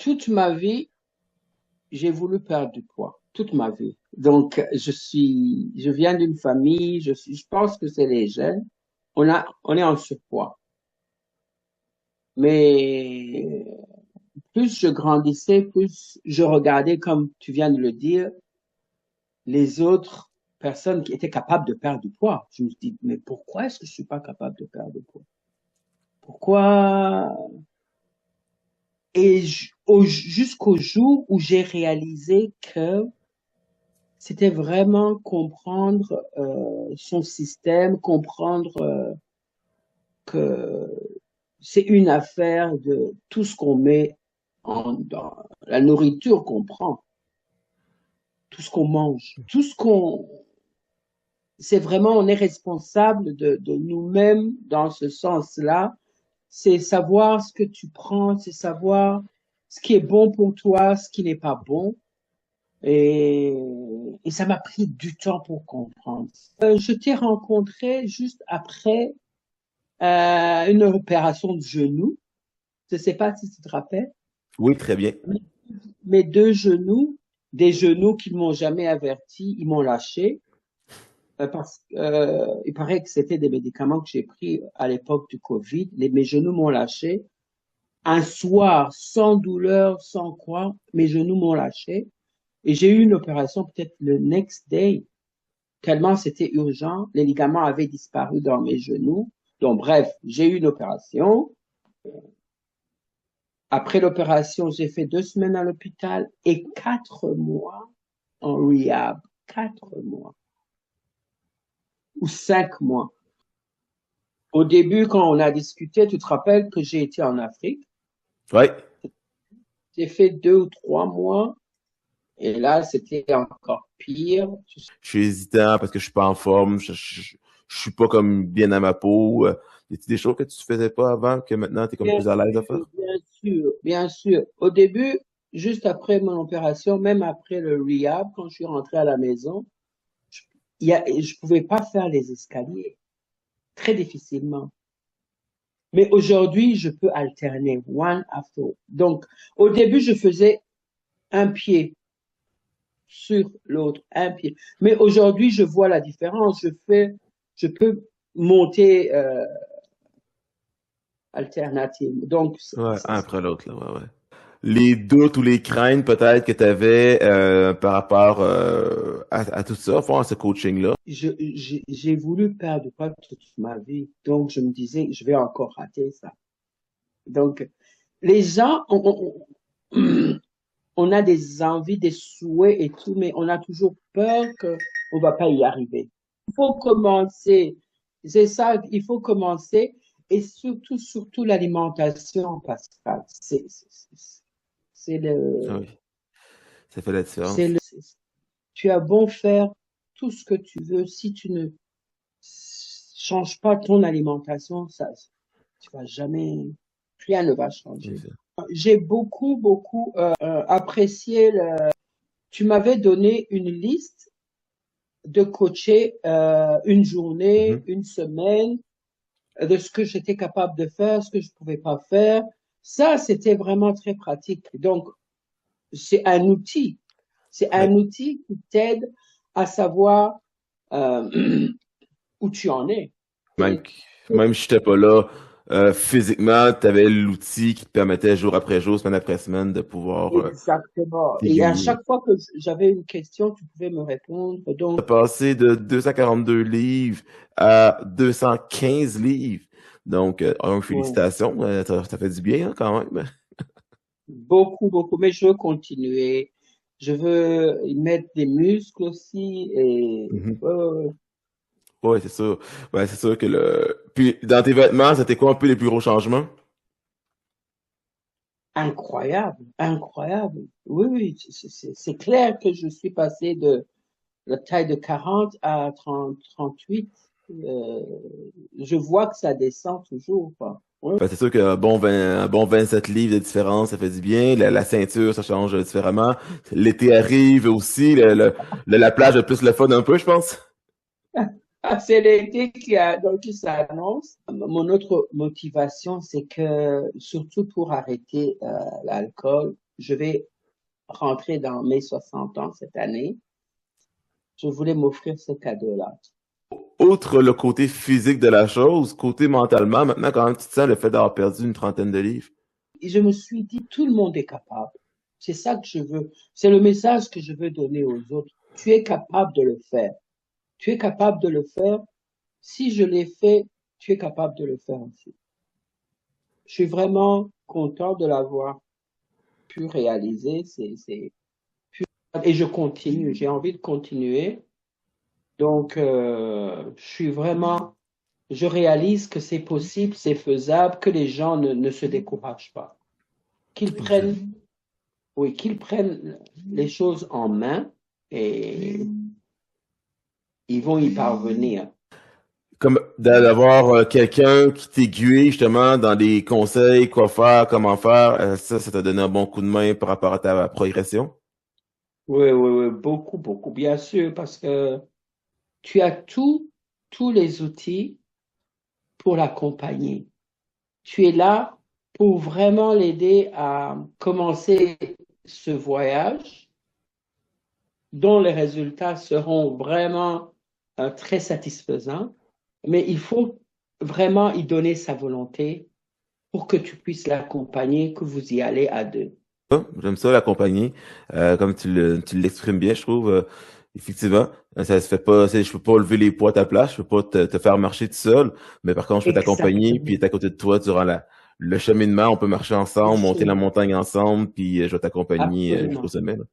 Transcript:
toute ma vie, j'ai voulu perdre du poids. Toute ma vie. Donc, je viens d'une famille, je pense que c'est les gènes. On est en surpoids. Mais plus je grandissais, plus je regardais, comme tu viens de le dire, les autres personnes qui étaient capables de perdre du poids. Je me suis dit, mais pourquoi est-ce que je suis pas capable de perdre du poids? Pourquoi? Et jusqu'au jour où j'ai réalisé que c'était vraiment comprendre son système, comprendre que c'est une affaire de tout ce qu'on met dans la nourriture qu'on prend, tout ce qu'on mange, tout ce qu'on... C'est vraiment, on est responsable de nous-mêmes dans ce sens-là. C'est savoir ce que tu prends, c'est savoir ce qui est bon pour toi, ce qui n'est pas bon. Et, et ça m'a pris du temps pour comprendre. Je t'ai rencontré juste après une opération de genou. Je ne sais pas si tu te rappelles. Oui, très bien. Mes deux genoux, des genoux qui ne m'ont jamais averti, ils m'ont lâché. Parce il paraît que c'était des médicaments que j'ai pris à l'époque du Covid. Mes genoux m'ont lâché. Un soir, sans douleur, sans quoi, mes genoux m'ont lâché. Et j'ai eu une opération peut-être le next day, tellement c'était urgent. Les ligaments avaient disparu dans mes genoux. Donc, bref, j'ai eu une opération. Après l'opération, j'ai fait 2 semaines à l'hôpital et 4 mois en rehab. 4 mois ou 5 mois. Au début, quand on a discuté, tu te rappelles que j'ai été en Afrique. Oui. J'ai fait 2 ou 3 mois et là, c'était encore pire. Je suis hésitant parce que je suis pas en forme, je suis pas comme bien à ma peau. Y a-t-il des choses que tu faisais pas avant que maintenant tu es comme Bien plus à l'aise à sûr, faire? bien sûr, bien sûr. Au début, juste après mon opération, même après le rehab, quand je suis rentré à la maison, je pouvais pas faire les escaliers, très difficilement. Mais aujourd'hui, je peux alterner one after. Donc, au début, je faisais un pied sur l'autre, un pied. Mais aujourd'hui, je vois la différence. Je peux monter alternative. Donc, Ouais, un après l'autre, là, ouais, ouais. Les doutes ou les craintes peut-être que tu avais par rapport à tout ça, à ce coaching-là. j'ai voulu perdre du poids toute ma vie. Donc, je me disais, je vais encore rater ça. Donc, les gens, on a des envies, des souhaits et tout, mais on a toujours peur qu'on va pas y arriver. Il faut commencer. C'est ça, il faut commencer. Et surtout l'alimentation, Pascal. C'est Ah le, oui, ça fait la c'est différence. le, tu as beau faire tout ce que tu veux, si tu ne changes pas ton alimentation, tu vas jamais, rien ne va C'est changer. ça. J'ai beaucoup apprécié tu m'avais donné une liste de coacher une journée, Mhm. une semaine, de ce que j'étais capable de faire, ce que je pouvais pas faire. Ça, c'était vraiment très pratique. Donc, c'est un outil. C'est Oui. un outil qui t'aide à savoir où tu en es. Même, Et même si j'étais pas là physiquement, tu avais l'outil qui te permettait jour après jour, semaine après semaine de pouvoir exactement. Et à t'aiguiller. chaque fois que j'avais une question, tu pouvais me répondre. T'as Donc, passé de 242 livres à 215 livres. Donc, ouais, félicitations, ça fait du bien hein, quand même. beaucoup. Mais je veux continuer. Je veux y mettre des muscles aussi. Et Mhm. ouais. Ouais, c'est sûr. Ouais, c'est sûr que le. Puis dans tes vêtements, c'était quoi un peu les plus gros changements? Incroyable, incroyable. Oui, c'est clair que je suis passé de la taille de 40 à 30, 38. Euh, je vois que ça descend toujours, quoi. Oui, Ben, c'est sûr qu'un un bon 27 livres de différence, ça fait du bien. La ceinture, ça change différemment. L'été arrive aussi. La plage a plus le fun un peu, je pense. c'est l'été donc, qui s'annonce. Mon autre motivation, c'est que, surtout pour arrêter l'alcool, je vais rentrer dans mes 60 ans cette année, je voulais m'offrir ce cadeau-là. Outre le côté physique de la chose, côté mentalement, maintenant, quand même, tu te sens le fait d'avoir perdu une trentaine de livres? Et je me suis dit, tout le monde est capable. C'est ça que je veux. C'est le message que je veux donner aux autres. Tu es capable de le faire. Tu es capable de le faire. Si je l'ai fait, tu es capable de le faire aussi. Je suis vraiment content de l'avoir pu réaliser. Et je continue. J'ai envie de continuer. Donc, je réalise que c'est possible, c'est faisable, que les gens ne se découragent pas. Qu'ils prennent, oui, qu'ils prennent les choses en main et ils vont y parvenir. Comme d'avoir quelqu'un qui t'aiguille justement dans des conseils, quoi faire, comment faire, ça t'a donné un bon coup de main par rapport à ta progression? Oui, oui, oui, beaucoup, beaucoup, bien sûr, parce que tu as tous les outils pour l'accompagner. Tu es là pour vraiment l'aider à commencer ce voyage dont les résultats seront vraiment très satisfaisants, mais il faut vraiment y donner sa volonté pour que tu puisses l'accompagner, que vous y allez à deux. J'aime ça l'accompagner, comme tu l'exprimes bien, je trouve. Effectivement, ça se fait pas. Je peux pas lever les poids à ta place, je peux pas te faire marcher tout seul, mais par contre, je peux t'accompagner, puis Exactement. être à côté de toi durant le cheminement. On peut marcher ensemble, monter la Absolument. montagne ensemble, puis je vais t'accompagner jusqu'au Absolument. sommet, là.